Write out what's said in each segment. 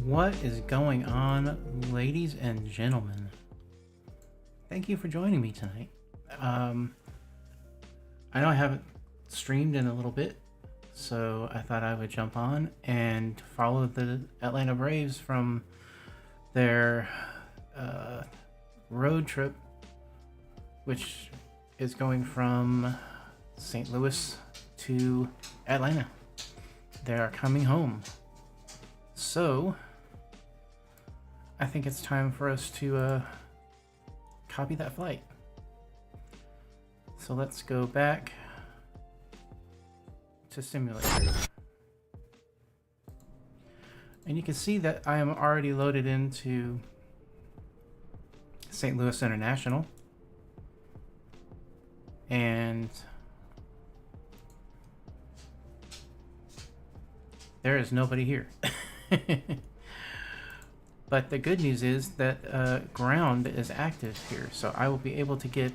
What is going on, ladies and gentlemen? Thank you for joining me tonight. I know I haven't streamed in a little bit, so I thought I would jump on and follow the Atlanta Braves from their road trip, which is going from St. Louis to Atlanta. They are coming home. So I think it's time for us to copy that flight. So let's go back to simulator. And you can see that I am already loaded into St. Louis International. And there is nobody here. But the good news is that ground is active here, so I will be able to get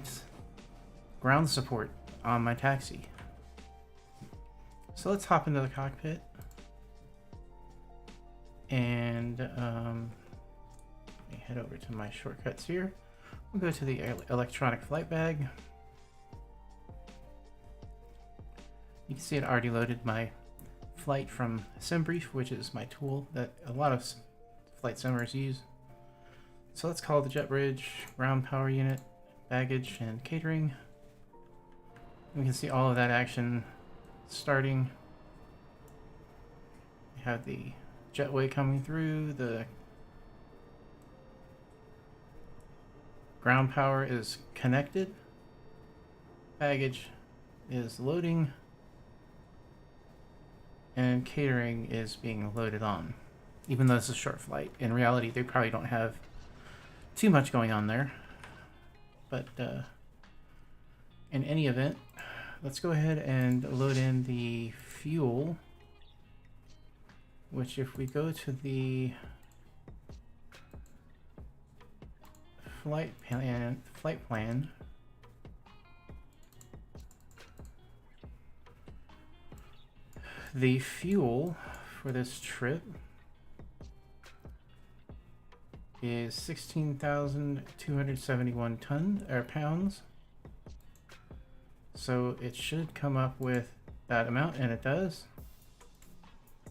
ground support on my taxi. So let's hop into the cockpit and let me head over to my shortcuts here. We'll go to the electronic flight bag. You can see it already loaded my flight from SimBrief, which is my tool that a lot of flight simmers use. So let's call the jet bridge, ground power unit, baggage, and catering. We can see all of that action starting. We have the jetway coming through, the ground power is connected, baggage is loading, and catering is being loaded on. Even though it's a short flight, in reality they probably don't have too much going on there. But in any event, let's go ahead and load in the fuel, which if we go to the flight plan, the fuel for this trip is 16,271 pounds. So it should come up with that amount, and it does.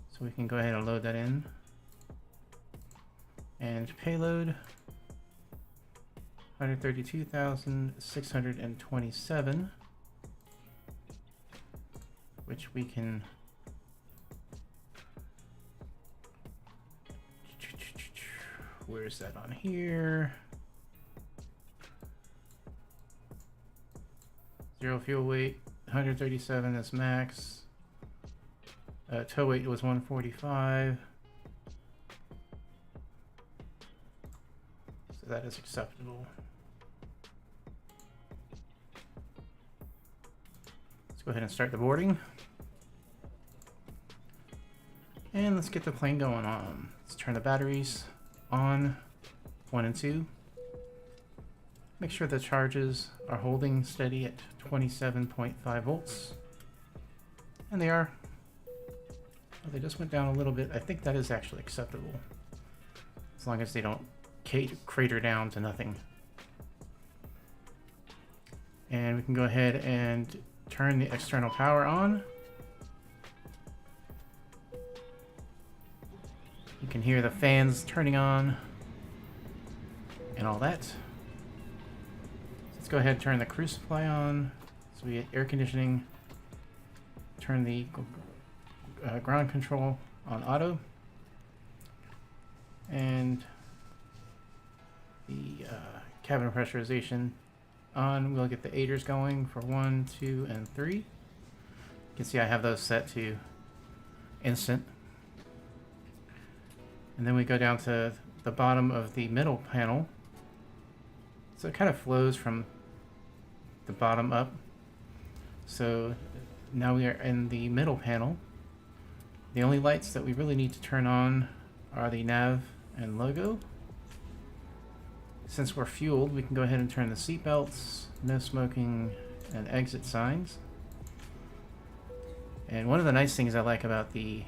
So we can go ahead and load that in. And payload 132,627, which we can where's that on here? Zero fuel weight, 137 is max. Tow weight was 145. So that is acceptable. Let's go ahead and start the boarding. And let's get the plane going on. Let's turn the batteries on 1 and 2. Make sure the charges are holding steady at 27.5 volts. And they are. Oh, they just went down a little bit. I think that is actually acceptable, as long as they don't crater down to nothing. And we can go ahead and turn the external power on. You can hear the fans turning on and all that. Let's go ahead and turn the crew supply on so we get air conditioning. Turn the ground control on auto. And the cabin pressurization on. We'll get the aiders going for 1, 2, and 3. You can see I have those set to instant. And then we go down to the bottom of the middle panel. So it kind of flows from the bottom up. So now we are in the middle panel. The only lights that we really need to turn on are the nav and logo. Since we're fueled, we can go ahead and turn the seat belts, no smoking, and exit signs. And one of the nice things I like about the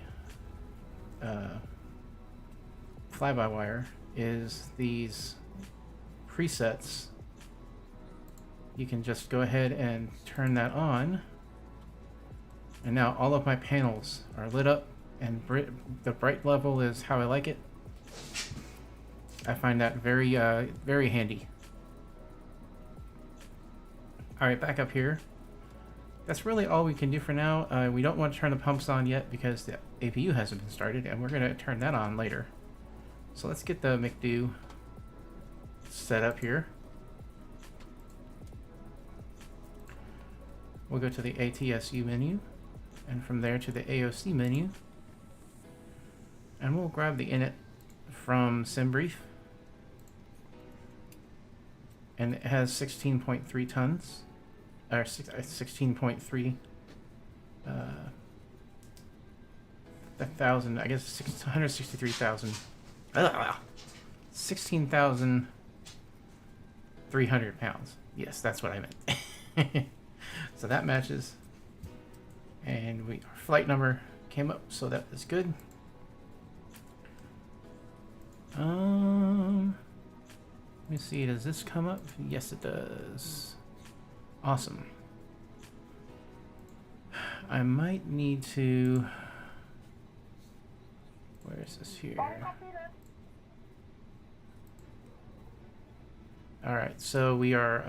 fly-by-wire is these presets. You can just go ahead and turn that on, and now all of my panels are lit up, and the bright level is how I like it. I find that very very handy. Alright, back up here. That's really all we can do for now. We don't want to turn the pumps on yet because the APU hasn't been started, and we're going to turn that on later. So let's get the McDo set up here. We'll go to the ATSU menu, and from there to the AOC menu. And we'll grab the init from SimBrief. And it has 16.3 tons. Or 16.3 thousand, I guess 163,000. 16,300 pounds. Yes, that's what I meant. So that matches. And our flight number came up, so that is good. Let me see, does this come up? Yes, it does. Awesome. I might need to... Where is this here? Alright, so we are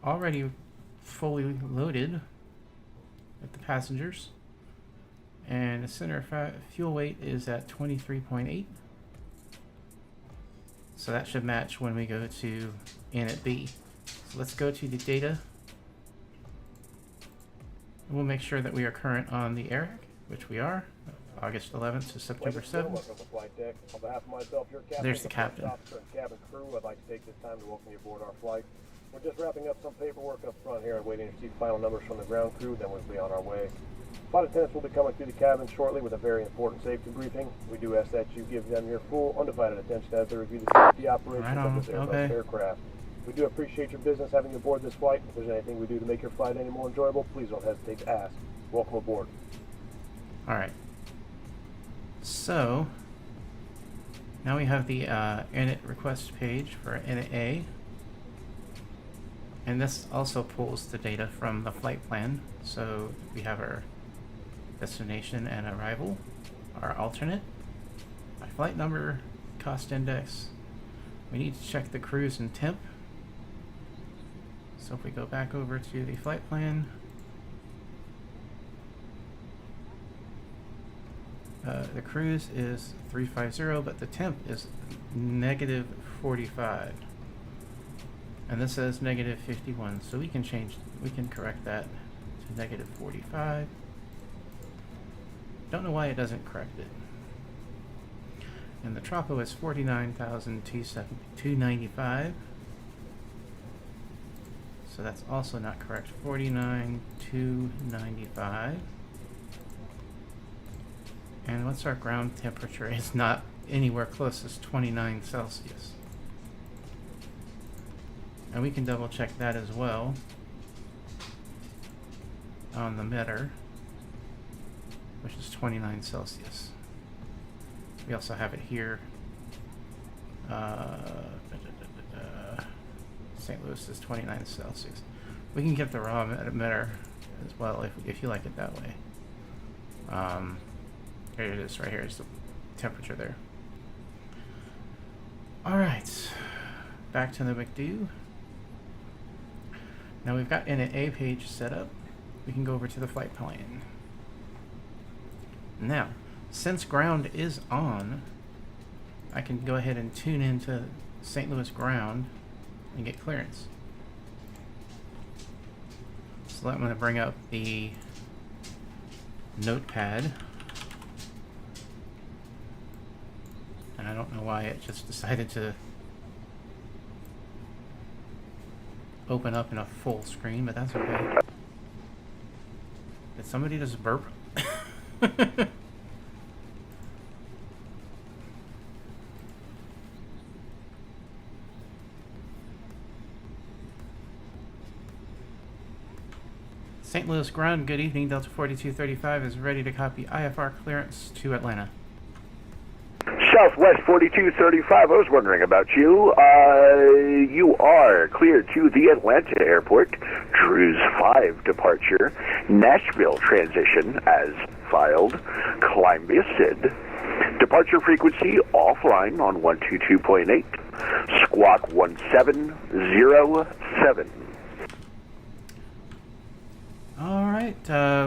already fully loaded with the passengers. And the center fuel weight is at 23.8. So that should match when we go to init B. So let's go to the data. We'll make sure that we are current on the ARAC, which we are, August 11th to September 7th. There's the captain. Cabin crew, I'd like to take this time to welcome you aboard our flight. We're just wrapping up some paperwork up front here and waiting to receive final numbers from the ground crew, then we'll be on our way. Flight attendants will be coming through the cabin shortly with a very important safety briefing. We do ask that you give them your full, undivided attention as they review the safety operations of this Airbus aircraft. We do appreciate your business having you aboard this flight. If there's anything we do to make your flight any more enjoyable, please don't hesitate to ask. Welcome aboard. Alright. So, now we have the init request page for init A. And this also pulls the data from the flight plan. So we have our destination and arrival, our alternate, my flight number, cost index. We need to check the cruise and temp. So if we go back over to the flight plan, the cruise is 350, but the temp is -45. And this says -51, so we can correct that to -45. Don't know why it doesn't correct it. And the tropo is 49,295. So that's also not correct. 49,295. And what's our ground temperature? It's not anywhere close to 29 Celsius. And we can double check that as well on the meter, which is 29 Celsius. We also have it here. St. Louis is 29 Celsius. We can get the raw meter as well if you like it that way. Here it is, right here is the temperature there. Alright, back to the McDo. Now we've got init A page set up. We can go over to the flight plan. Now, since ground is on, I can go ahead and tune into St. Louis ground and get clearance. So I'm going to bring up the notepad. And I don't know why it just decided to open up in a full screen, but that's okay. Did somebody just burp? St. Louis ground, good evening. Delta 4235 is ready to copy IFR clearance to Atlanta. Southwest 4235, I was wondering about you. You are cleared to the Atlanta airport. Cruise 5 departure. Nashville transition as filed. Climb via SID. Departure frequency offline on 122.8. Squawk 1707. All right,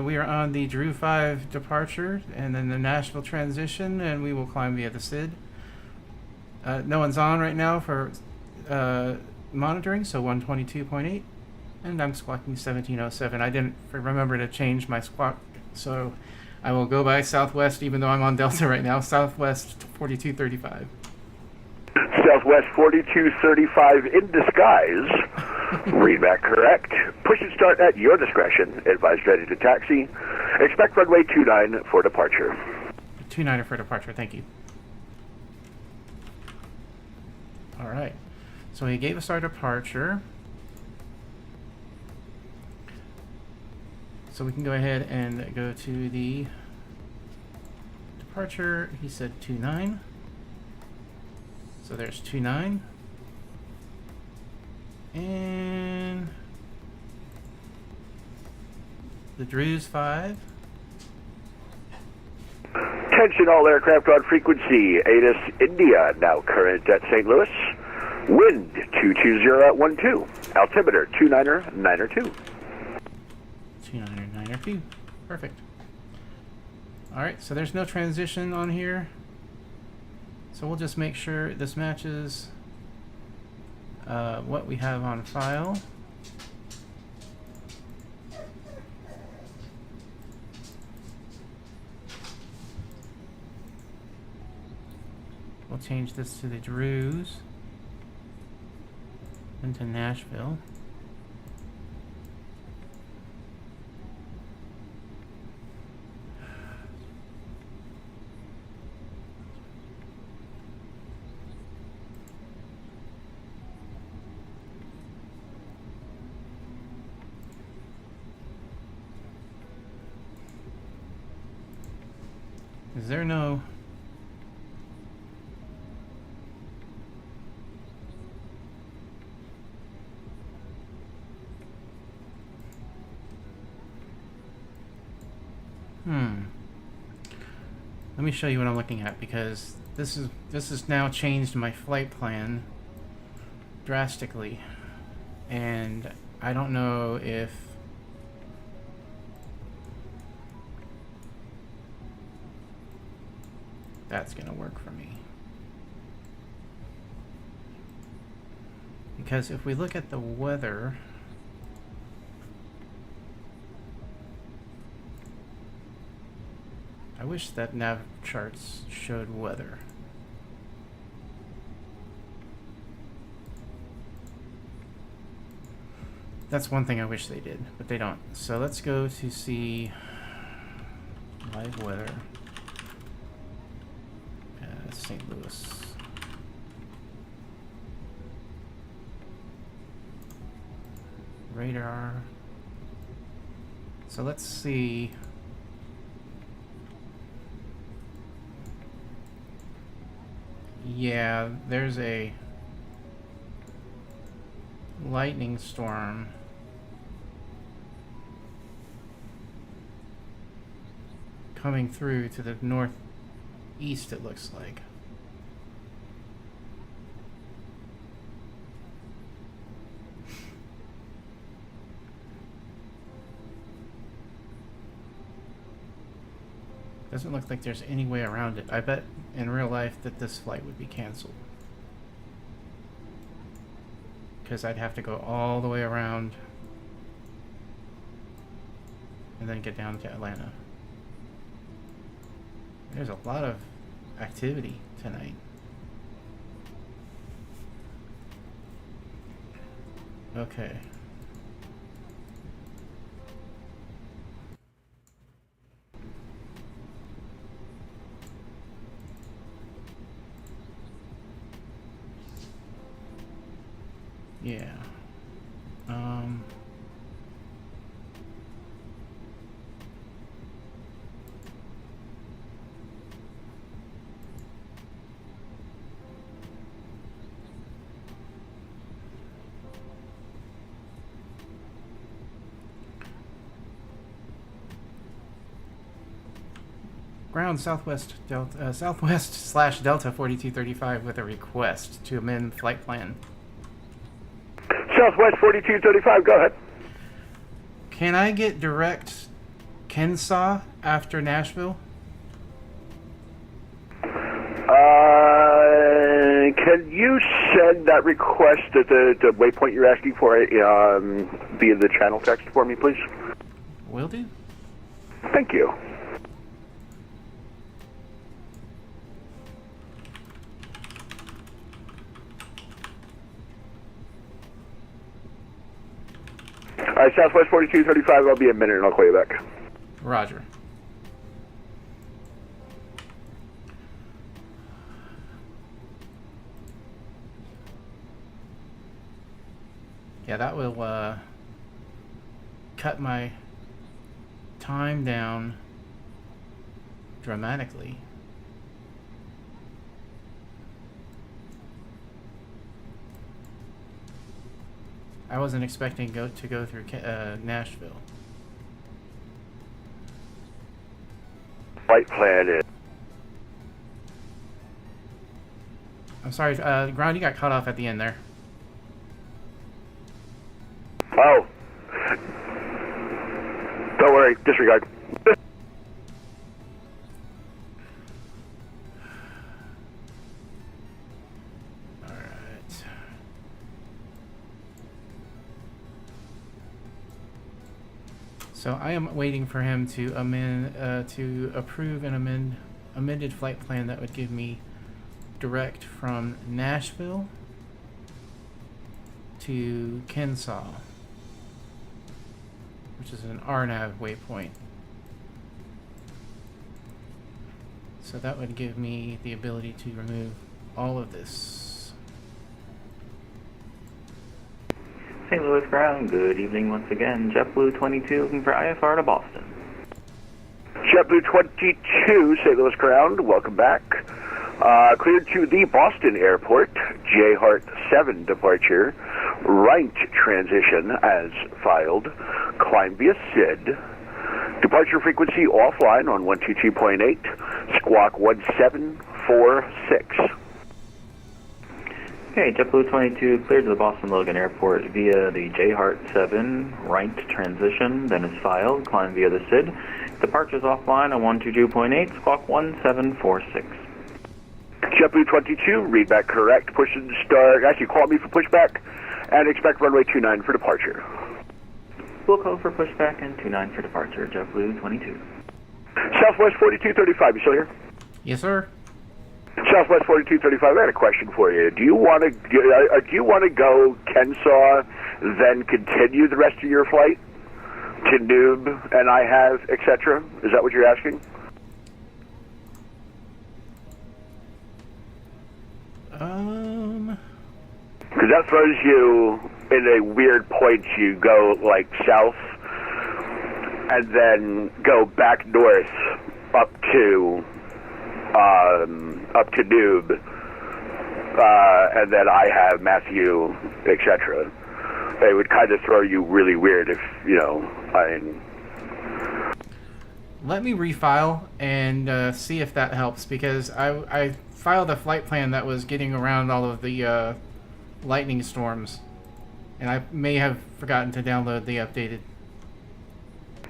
we are on the Drew 5 departure and then the Nashville transition, and we will climb via the SID. No one's on right now for monitoring, so 122.8, and I'm squawking 1707. I didn't remember to change my squawk, so I will go by Southwest even though I'm on Delta right now. Southwest 4235. Southwest 4235 in disguise. Read back correct. Push and start at your discretion. Advised ready to taxi. Expect runway 29 for departure. 29 for departure, thank you. All right, so he gave us our departure. So we can go ahead and go to the departure. He said 29. So there's 29. And the Drews 5. Attention all aircraft on frequency. ATIS India, now current at St. Louis. Wind 220 at 12. Altimeter 299er2. 299er2. Perfect. Alright, so there's no transition on here. So we'll just make sure this matches what we have on file. We'll change this to the Drews and to Nashville. Is there no... Let me show you what I'm looking at, because this has now changed my flight plan drastically, and I don't know if that's gonna work for me. Because if we look at the weather, I wish that nav charts showed weather. That's one thing I wish they did, but they don't. So let's go to see live weather. St. Louis. Radar. So let's see. Yeah, there's a lightning storm coming through to the northeast, it looks like. Doesn't look like there's any way around it. I bet in real life that this flight would be canceled, because I'd have to go all the way around and then get down to Atlanta. There's a lot of activity tonight. Okay. Yeah. Ground Southwest Delta Southwest / Delta 4235 with a request to amend flight plan. Southwest 4235, go ahead. Can I get direct Kensaw after Nashville? Can you send that request at the waypoint you're asking for via the channel text for me, please? Will do. Thank you. All right, Southwest 4235, I'll be a minute and I'll call you back. Roger. Yeah, that will cut my time down dramatically. I wasn't expecting to go through Nashville. Flight plan is... I'm sorry, Ground, you got cut off at the end there. Oh. Don't worry, disregard. Alright. So I am waiting for him to approve an amended flight plan that would give me direct from Nashville to Kensaw, which is an RNAV waypoint. So that would give me the ability to remove all of this. St. Louis ground, good evening once again. JetBlue 22 looking for IFR to Boston. JetBlue 22, St. Louis ground, welcome back. Cleared to the Boston airport, J Hart 7 departure, right transition as filed, climb via SID, departure frequency offline on 122.8, squawk 1746. Okay, JetBlue 22 cleared to the Boston Logan Airport via the J Hart 7, right transition, then is filed, climb via the SID, departures offline on 122.8, squawk 1746. JetBlue 22, read back correct, push and start, actually call me for pushback, and expect runway 29 for departure. We'll call for pushback and 29 for departure, JetBlue 22. Southwest 4235, you still here? Yes, sir. Southwest 4235, I had a question for you. Do you want to go Kensaw, then continue the rest of your flight to Noob and I have, etc.? Is that what you're asking? Because that throws you in a weird point. You go like south and then go back north up to Noob, and then I have Matthew, etc. It would kind of throw you really weird if, Let me refile and see if that helps, because I filed a flight plan that was getting around all of the lightning storms, and I may have forgotten to download the updated.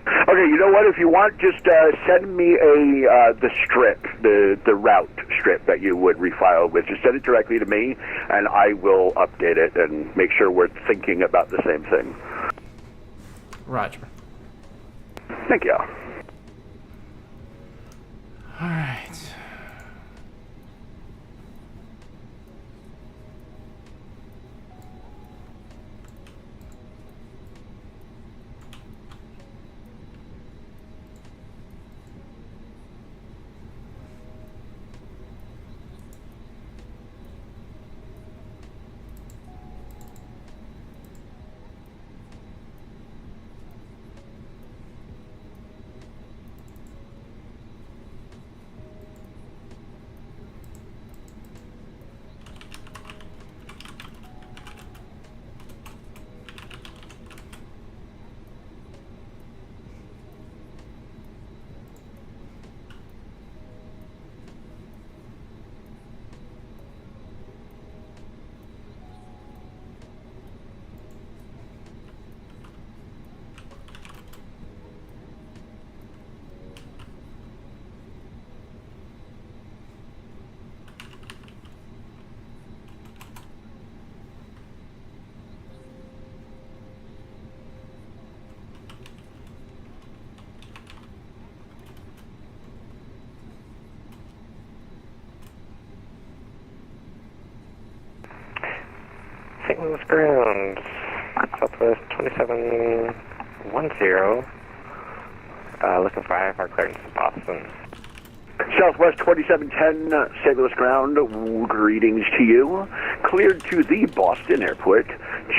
Okay, you know what? If you want, just send me the strip, the route strip that you would refile with. Just send it directly to me, and I will update it and make sure we're thinking about the same thing. Roger. Thank you. All right. St. Louis ground, Southwest 2710. Looking for IFR clearance to Boston. Southwest 2710, St. Louis ground, greetings to you. Cleared to the Boston Airport,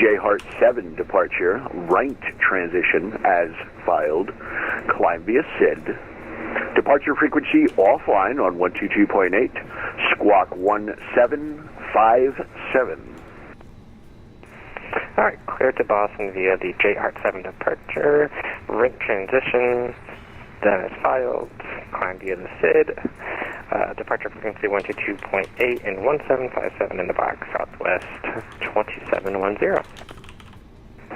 J Hart 7 departure, right transition as filed, climb via SID. Departure frequency offline on 122.8, squawk 1757. Alright, cleared to Boston via the J Hart 7 departure, right transition, that is filed, climb via the SID, departure frequency 122.8 and 1757 in the box, Southwest 2710.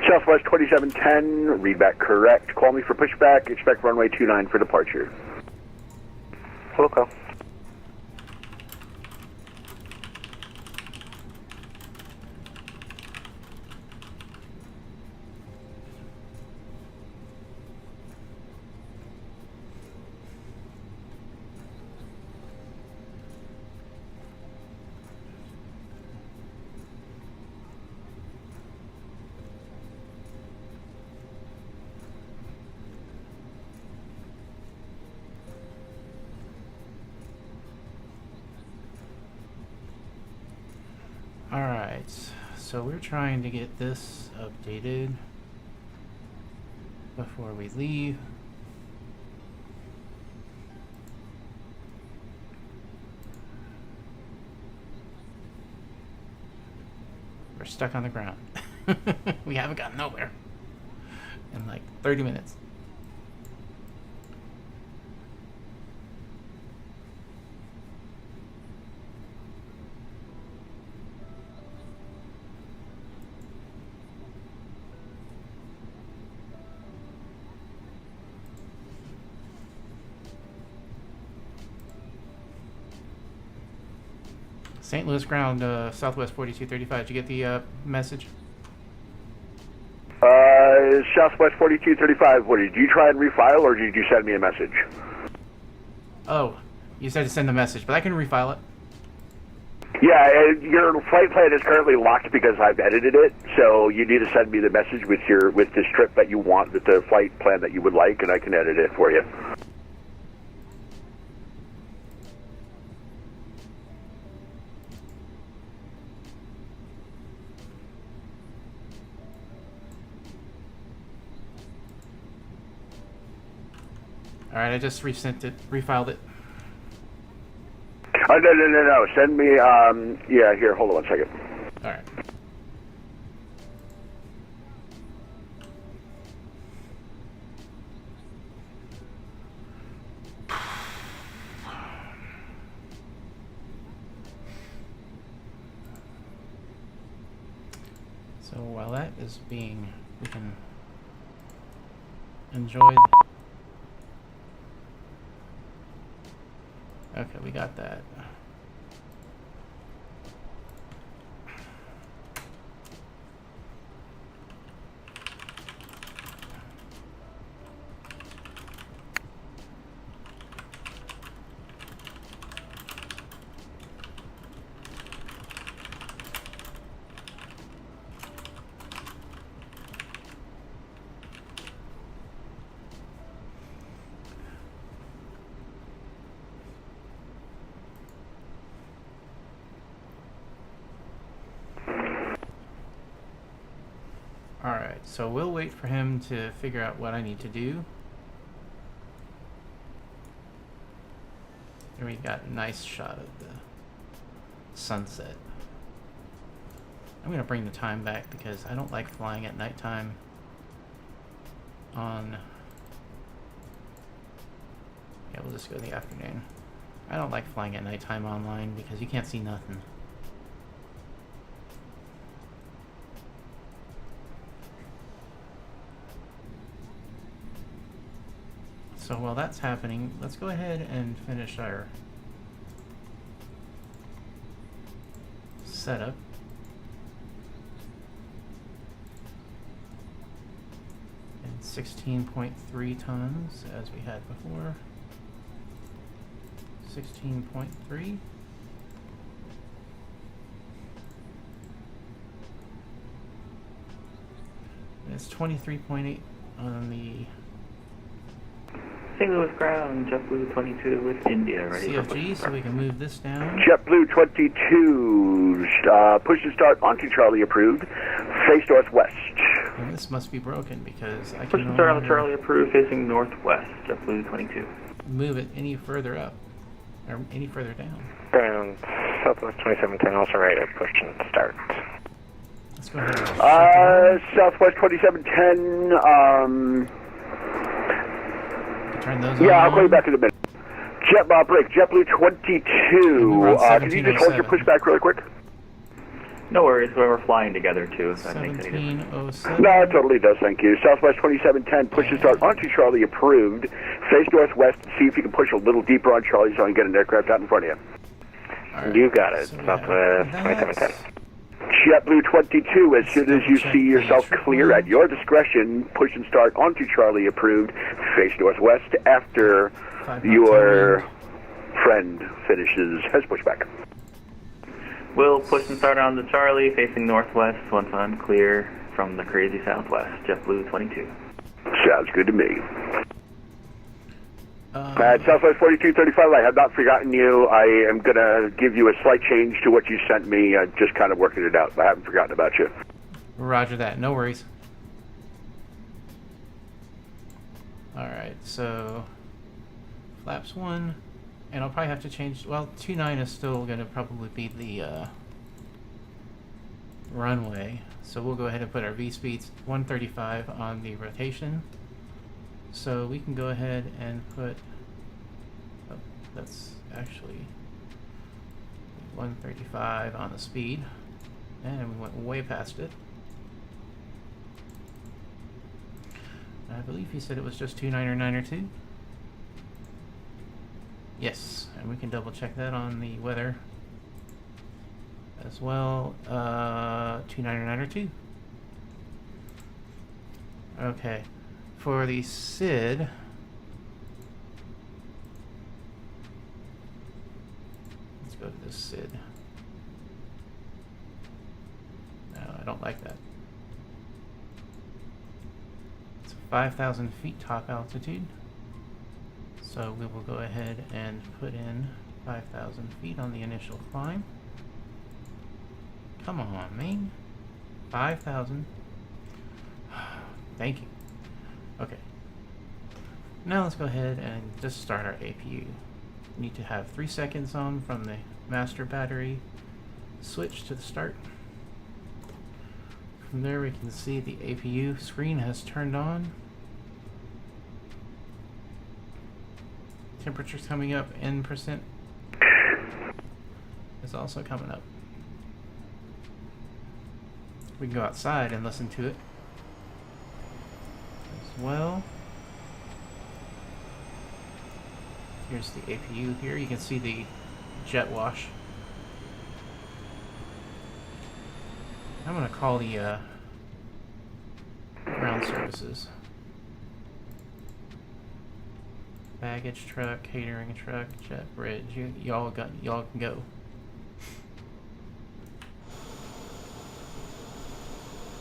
Southwest 2710, read back correct. Call me for pushback, expect runway 29 for departure. Wilco. Alright, so we're trying to get this updated before we leave. We're stuck on the ground. We haven't gotten nowhere in like 30 minutes. St. Louis ground, Southwest 4235. Did you get the message? Southwest 4235, what did you try and refile or did you send me a message? Oh, you said to send the message, but I can refile it. Yeah, your flight plan is currently locked because I've edited it, so you need to send me the message with this trip that you want, with the flight plan that you would like, and I can edit it for you. Alright, I just refiled it. Oh, no. Send me, yeah, here, hold on one second. Alright. So while that is being, we can enjoy. Okay, we got that. Alright, so we'll wait for him to figure out what I need to do. Here we got a nice shot of the sunset. I'm going to bring the time back because I don't like flying at nighttime on... Yeah, we'll just go the afternoon. I don't like flying at nighttime online because you can't see nothing. So while that's happening, let's go ahead and finish our setup. And 16.3 tons as we had before. 16.3. it's 23.8 on the St. Louis ground, JetBlue 22 with India ready for CFG, so we can move this down. JetBlue 22, push and start onto Charlie approved, face northwest. And this must be broken because I Push can and no start on longer Charlie approved facing northwest, JetBlue 22. move it any further up or any further down. Ground Southwest 2710, also ready to push and start. Let's go ahead and shut down. Southwest 2710, Turn those yeah, on. I'll call you back in a minute. Break, JetBlue 22, We're on can you just hold your 1707. pushback really quick? No worries, we're flying together too, if that makes any difference. 1707. No, it totally does, thank you. Southwest 2710, push and start onto Charlie approved, face northwest, see if you can push a little deeper on Charlie so I can get an aircraft out in front of you. All right, You got it, so we Southwest have 2710. JetBlue 22, as soon as you Double see check yourself the clear at your discretion, push and start onto Charlie approved, face northwest after 5 your friend finishes his pushback. We'll push and start on the Charlie facing northwest once I'm clear from the crazy southwest, JetBlue 22. Sounds good to me. Uh, At Southwest 4235, I have not forgotten you. I am going to give you a slight change to what you sent me. I'm just kind of working it out. I haven't forgotten about you. Roger that. No worries. Alright, so flaps 1, and I'll probably have to change. Well, 29 is still going to probably be the runway, so we'll go ahead and put our V speeds 135 on the rotation. So we can go ahead and put. Oh, that's actually 135 on the speed, and we went way past it. I believe he said it was just 29 or 9 or 2. Yes, and we can double check that on the weather as well. 29 or 9 or 2. Okay, for the SID, let's go to the SID. No, I don't like that. 5,000 feet top altitude, so we will go ahead and put in 5,000 feet on the initial climb. Come on, man. 5,000. Thank you. Okay, now let's go ahead and just start our APU. We need to have 3 seconds on from the master battery switch to the start. From there we can see the APU screen has turned on. Temperature's coming up, N% is also coming up. We can go outside and listen to it as well. Here's the APU here. You can see the jet wash. I'm gonna call the ground services. Baggage truck, catering truck, jet bridge. Y'all can go.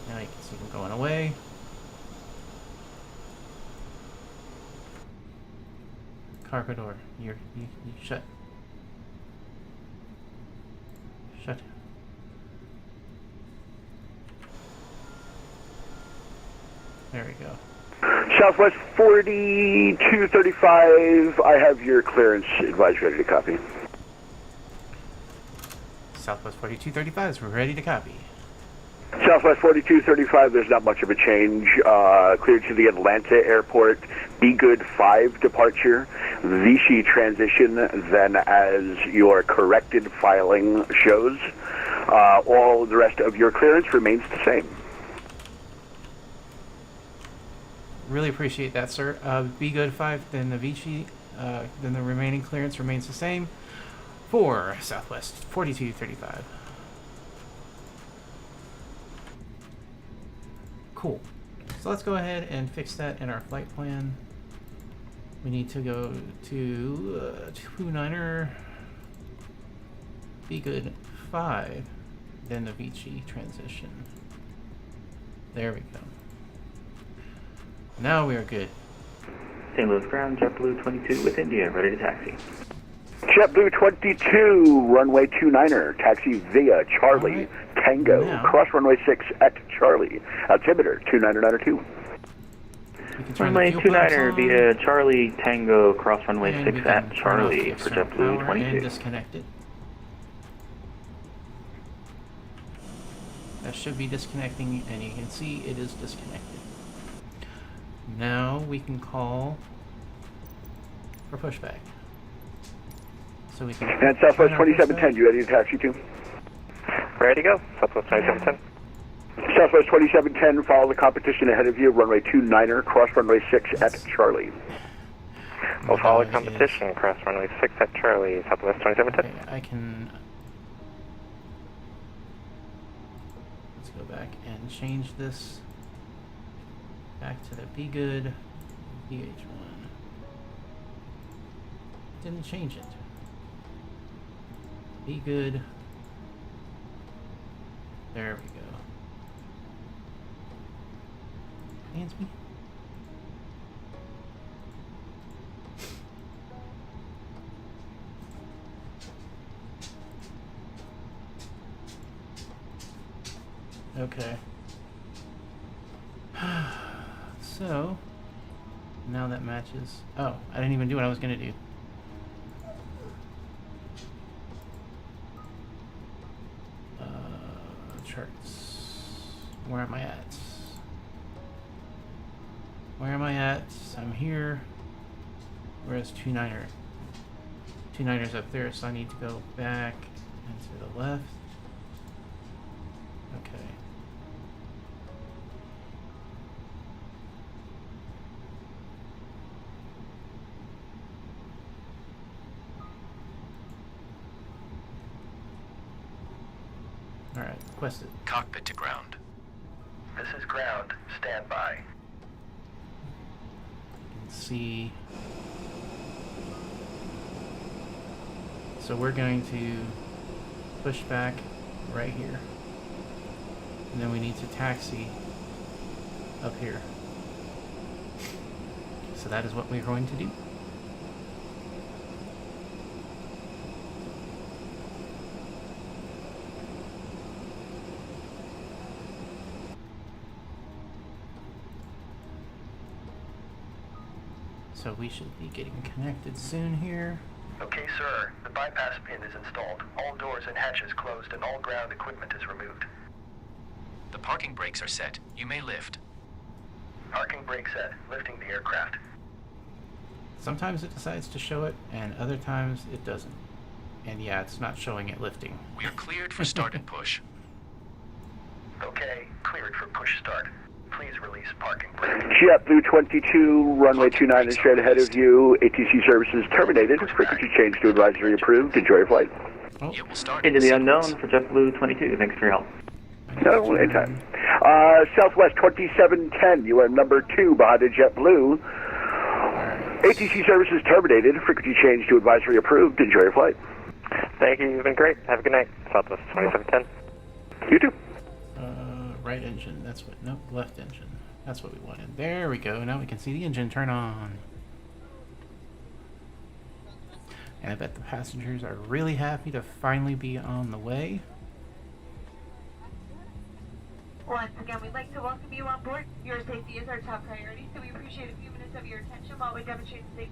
Now you can see them going away. Cargo door. You shut. Shut. There we go. Southwest 4235, I have your clearance advice ready to copy. Southwest 4235 is ready to copy. Southwest 4235, there's not much of a change. Cleared to the Atlanta airport, Be Good 5 departure, Vichy transition, then as your corrected filing shows, all the rest of your clearance remains the same. Really appreciate that, sir. Be Good 5, then the Vichy, then the remaining clearance remains the same for Southwest 4235. Cool. So let's go ahead and fix that in our flight plan. We need to go to 29er, Be Good 5, then the Vichy transition. There we go. Now we are good. St. Louis ground, JetBlue 22 with India, ready to taxi. JetBlue 22, runway 29er, taxi via Charlie, All right. Tango, Now- cross runway 6 at Charlie, altimeter 2992. We can turn Runway the fuel pumps 29er on, via Charlie, Tango, cross runway and 6 we can at turn off Charlie the for external JetBlue power and 22. disconnect it. That should be disconnecting, and you can see it is disconnected. Now we can call for pushback. So we can. And Southwest turn our 2710, pushback. you ready to taxi to? Ready to go. Southwest 2710. Southwest 2710, follow the competition ahead of you, runway 29er, cross runway 6 at Charlie. We'll follow Now it competition. Cross runway 6 at Charlie. Southwest 2710. Okay, I can. Let's go back and change this back to the Be Good VH1. Didn't change it. Be Good. There we go. Ansby. Okay. So, now that matches. Oh, I didn't even do what I was gonna do. Charts. Where am I at? Where am I at? I'm here. Where's 29er? 29er's up there, so I need to go back and to the left. Okay. Alright, requested. Cockpit to ground. This is ground. Stand by. You can see. So we're going to push back right here. And then we need to taxi up here. So that is what we're going to do. So we should be getting connected soon here. Okay, sir. The bypass pin is installed. All doors and hatches closed and all ground equipment is removed. The parking brakes are set. You may lift. Parking brake set. Lifting the aircraft. Sometimes it decides to show it, and other times it doesn't. And yeah, it's not showing it lifting. We are cleared for start and push. Okay, cleared for push start. Please release parking brake. JetBlue 22, runway 29 is straight ahead of you. ATC services terminated. Frequency change to advisory approved. Enjoy your flight. Oh, It will start Into in the sequence. unknown for JetBlue 22. Thanks for your help. No, anytime. Southwest 2710, you are number 2 behind a JetBlue. ATC services terminated. Frequency change to advisory approved. Enjoy your flight. Thank you. You've been great. Have a good night. Southwest 2710. You too. right engine. That's what. Nope, left engine. That's what we wanted. There we go. Now we can see the engine turn on. And I bet the passengers are really happy to finally be on the way. Once again, we'd like to welcome you on board. Your safety is our top priority, so we appreciate a few minutes of your attention while we demonstrate safety.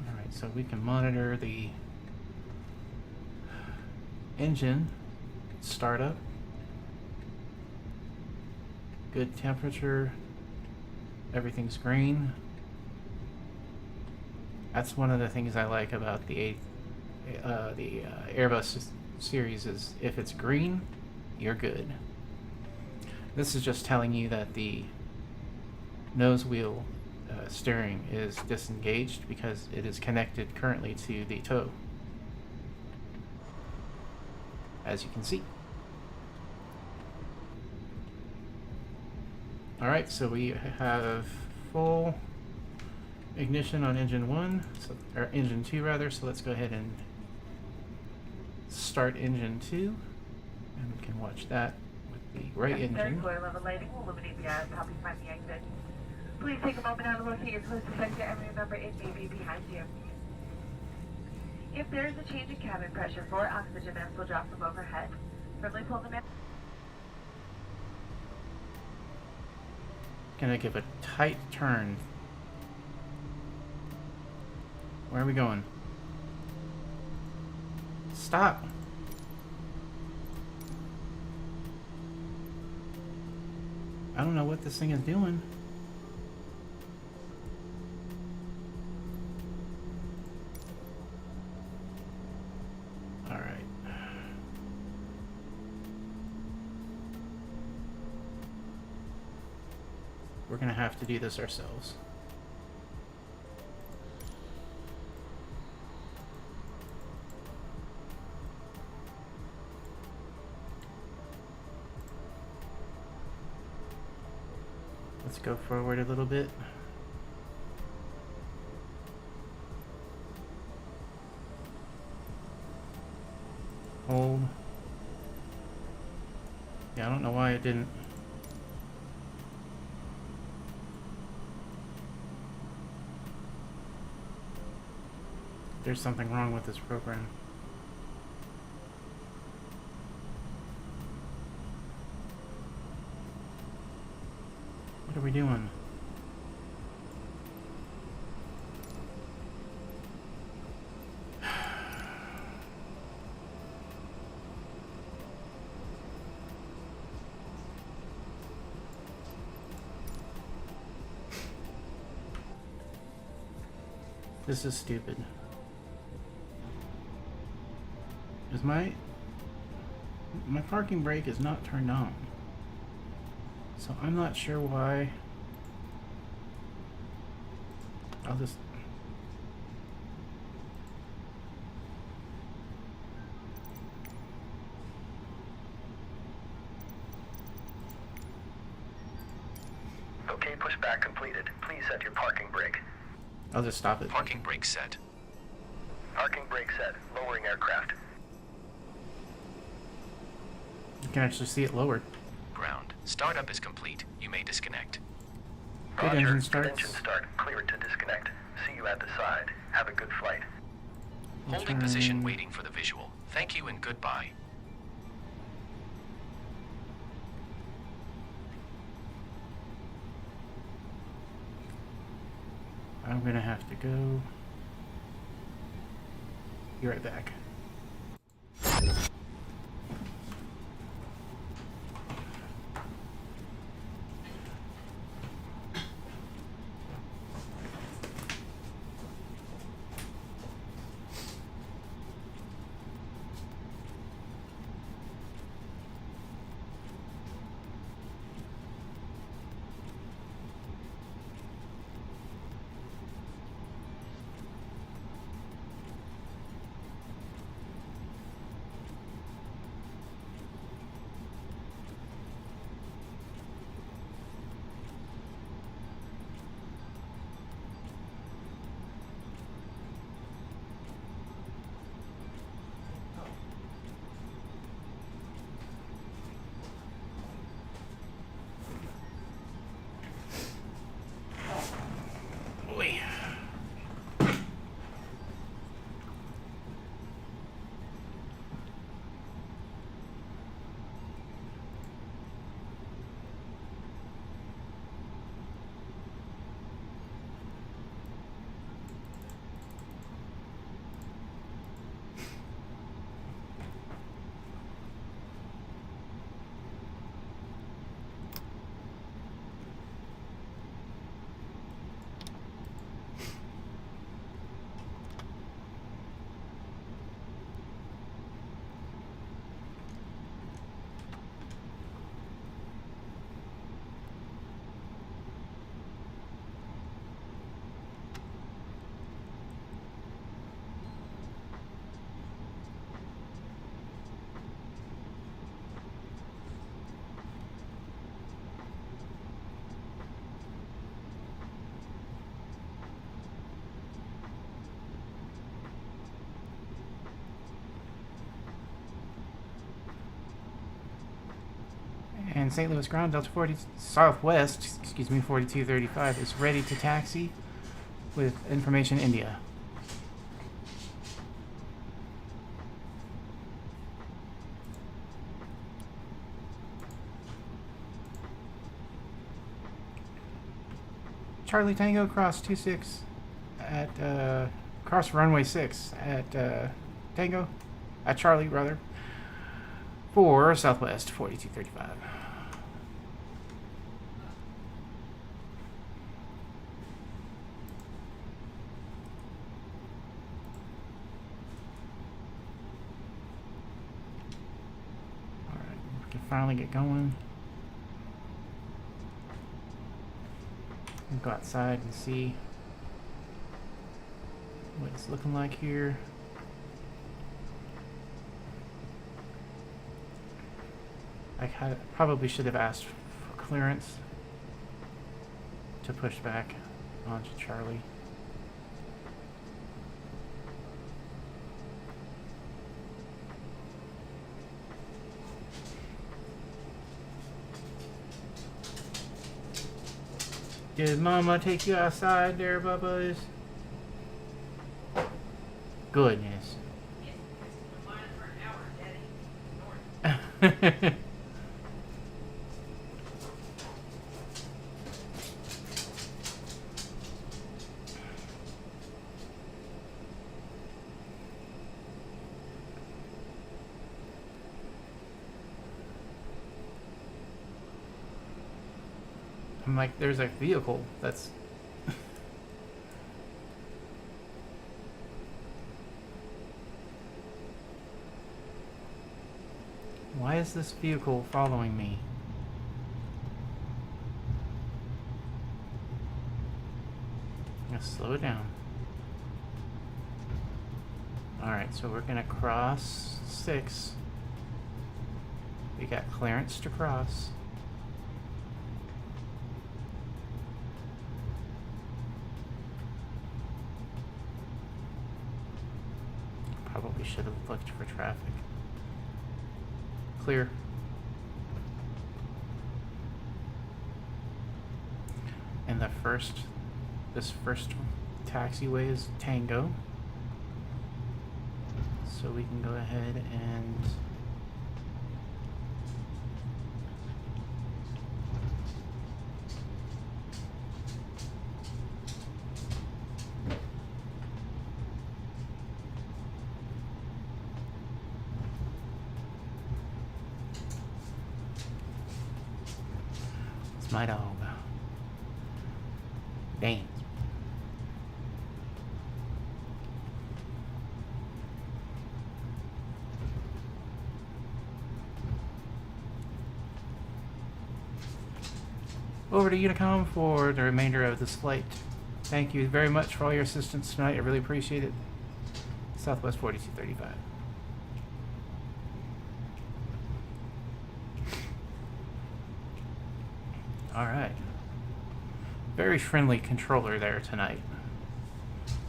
Alright, so we can monitor the engine startup. Good temperature. Everything's green. That's one of the things I like about the Airbus series is if it's green, you're good. This is just telling you that the nose wheel steering is disengaged because it is connected currently to the toe, as you can see. Alright, so we have full ignition on engine 1, or engine 2 rather, so let's go ahead and start engine 2, and we can watch that with The right Third engine. floor level lighting will illuminate the aisles to help you find the exit. Please take a moment now to locate your closest exit and remember it may be behind you. If there is a change in cabin pressure, 4 oxygen masks will drop from overhead. Firmly pull the mask. Gonna give a tight turn. Where are we going? Stop! I don't know what this thing is doing. Alright. We're gonna have to do this ourselves. Let's go forward a little bit. Hold. Yeah, I don't know why it didn't. There's something wrong with this program. What are we doing? This is stupid. Is my parking brake is not turned on. So I'm not sure why. I'll just... Okay, pushback completed. Please set your parking brake. I'll just stop it. Parking brake set. Parking brake set. Lowering aircraft. You can actually see it lowered. Ground. Startup is complete. You may disconnect. Good Roger. engine Good starts. engine start. Clear it to disconnect. See you at the side. Have a good flight. Holding position waiting for the visual. Thank you and goodbye. I'm gonna have to go. Be right back. And St. Louis ground Delta 40 Southwest, excuse me, 4235 is ready to taxi with information India. Charlie Tango cross 26 at cross runway 6 at Tango at Charlie rather for Southwest 4235. All right, we can finally get going. Go outside and see what it's looking like here. I probably should have asked for clearance to push back onto Charlie. Did Mama take you outside there, Bubba's? Goodness. I'm like, there's a vehicle that's... Why is this vehicle following me? Let's slow it down. Alright, so we're gonna cross 6. We got clearance to cross. Probably should have looked for traffic. Clear. And this first taxiway is Tango. So we can go ahead and my dog. Dang. Over to Unicom for the remainder of this flight. Thank you very much for all your assistance tonight. I really appreciate it. Southwest 4235. Alright. Very friendly controller there tonight.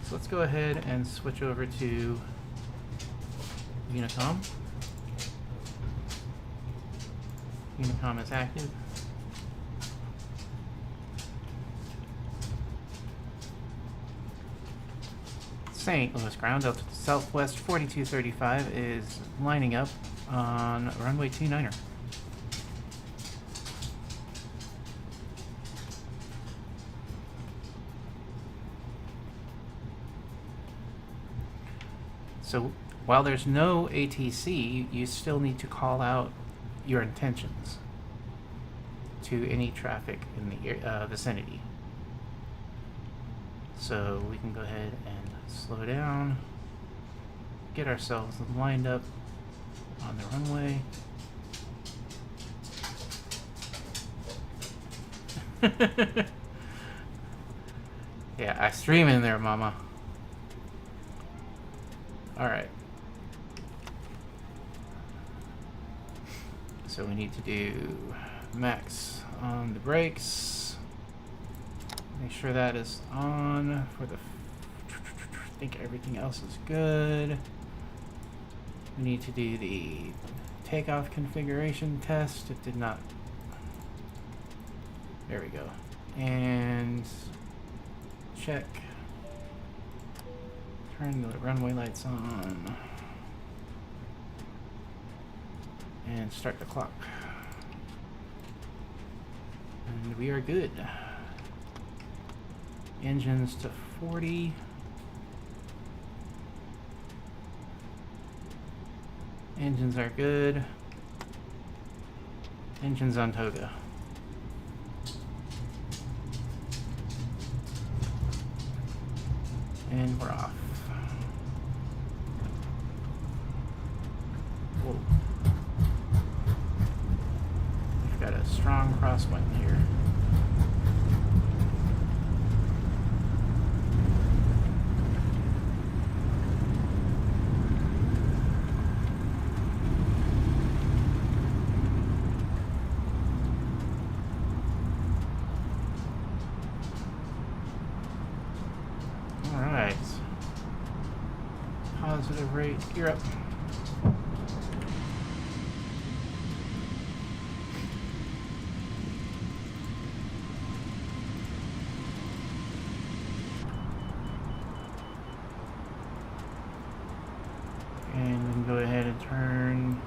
So let's go ahead and switch over to Unicom. Unicom is active. St. Louis ground Delta Southwest 4235 is lining up on runway 29er. So while there's no ATC, you still need to call out your intentions to any traffic in the vicinity. So we can go ahead and slow down, get ourselves lined up on the runway. Yeah, I stream in there, mama. Alright. So we need to do max on the brakes. Make sure that is on for the... I think everything else is good. We need to do the takeoff configuration test. It did not There we go. And check. Turn the runway lights on. And start the clock. And we are good. Engines to 40. Engines are good. Engines on Toga. And we're off. Whoa. We've got a strong crosswind here. Alright. Positive rate, gear up. And we can go ahead and turn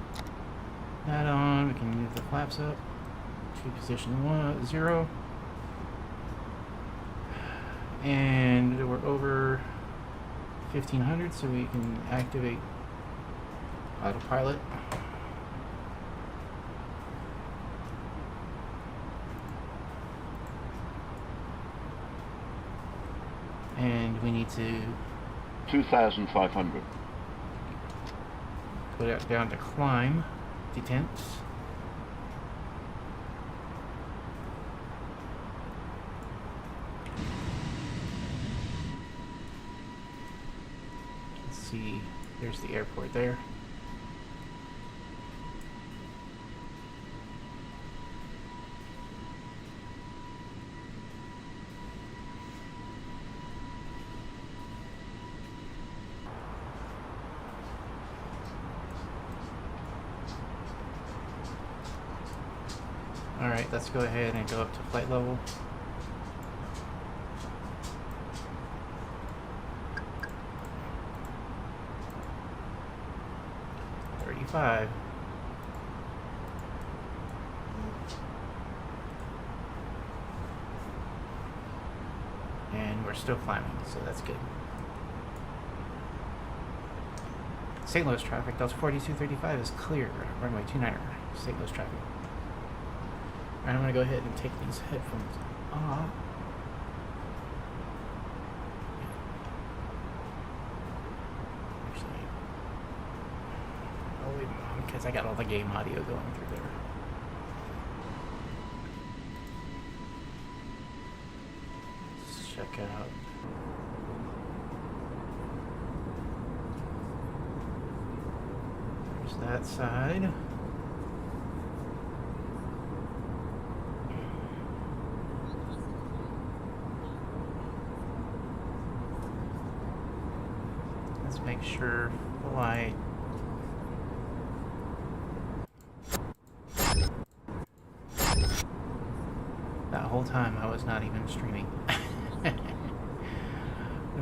that on. We can move the flaps up to position 0. And we're over 1500, so we can activate autopilot. And we need to 2,500. put it down to climb, detents. See, there's the airport there. Alright, let's go ahead and go up to flight level. And we're still climbing, so that's good. St. Louis traffic, Delta 4235 is clear. Runway 29er, St. Louis traffic. Alright, I'm going to go ahead and take these headphones off. Actually, I'll leave them on because I got all the game audio going through there. Let's check out. There's that side. Let's make sure flight. That whole time I was not even streaming.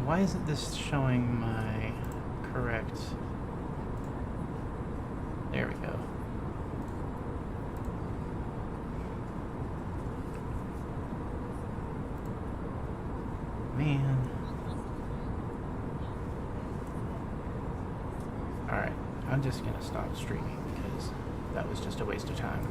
Why isn't this showing my correct? There we go. Man. Alright, I'm just gonna stop streaming because that was just a waste of time.